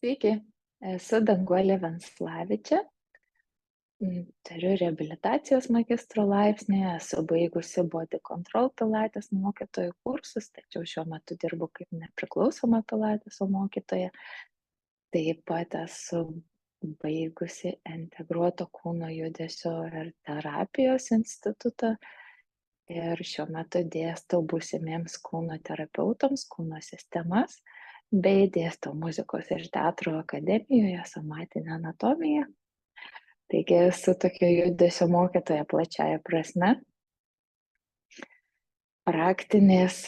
Sveiki, esu Danguolė Venslavičė. Turiu reabilitacijos magistro laipsnį, esu baigusi Body Control pilates mokytojų kursus, tačiau šiuo metu dirbu kaip nepriklausoma pilateso mokytoja. Taip pat esu baigusi integruoto kūno judesio ir terapijos institutą ir šiuo metu dėstau būsimiems kūno terapeutams kūno sistemas bei dėstau muzikos ir teatro akademijoje somatinę anatomiją. Taigi esu tokia judesio mokytoja plačiaja prasme. Praktinės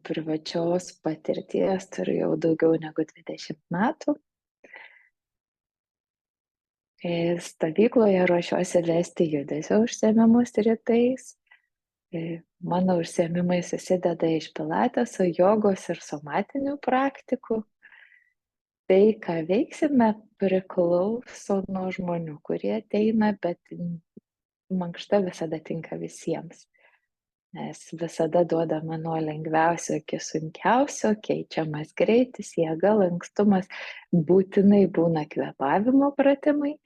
privačios patirties turiu jau daugiau negu 20 metų. Stovykloje ruošiuosi vesti judesio užsiėmimus rytais. Mano užsiėmimai susideda iš pilateso, jogos ir somatinių praktikų. Tai, ką veiksime, priklauso nuo žmonių, kurie ateina, bet mankšta visada tinka visiems. Nes visada duodama nuo lengviausio iki sunkiausio, keičiamas greitis, jėga, lankstumas, būtinai būna kvėpavimo pratimai.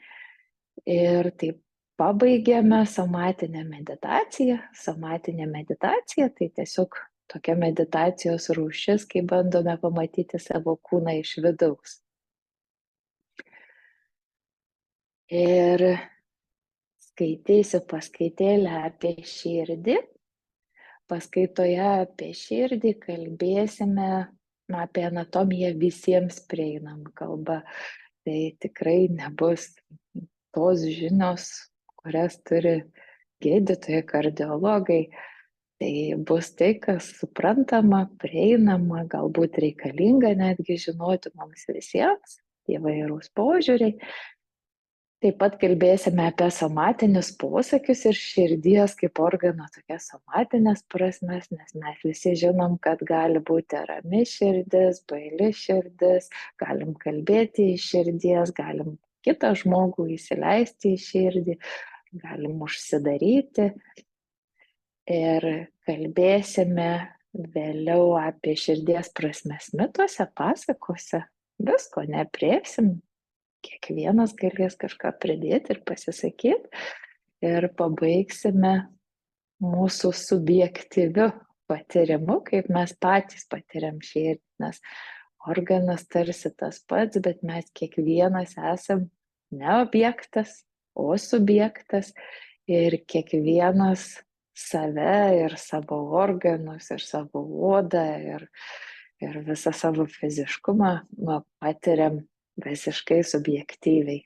Ir taip pabaigiame somatinę meditaciją. Somatinė meditacija tai tiesiog tokia meditacijos rūšis, kai bandome pamatyti savo kūną iš vidaus. Ir skaitysiu paskaitėlę apie širdį. Paskaitoje apie širdį kalbėsime apie anatomiją visiems prieinamą kalbą. Tai tikrai nebus tos žinios, kurias turi gydytojai, kardiologai. Tai bus tai, kas suprantama, prieinama, galbūt reikalinga netgi žinoti mums visiems, įvairūs požiūriai. Taip pat kalbėsime apie somatinius posakius ir širdies kaip organo tokias somatinės prasmes, nes mes visi žinom, kad gali būti rami širdis, baili širdis, galim kalbėti iš širdies, galim kitą žmogų įsileisti į širdį, galim užsidaryti. Ir kalbėsime vėliau apie širdies prasmes mituose, pasakose, visko neaprėpsim. Kiekvienas galės kažką pridėti ir pasisakyti. Ir pabaigsime mūsų subjektyviu patyrimu, kaip mes patys patiriam širdį. Nes organas tarsi tas pats, bet mes kiekvienas esam ne objektas, o subjektas. Ir kiekvienas save ir savo organus, ir savo odą, ir visą savo fiziškumą patiriam visiškai subjektyviai.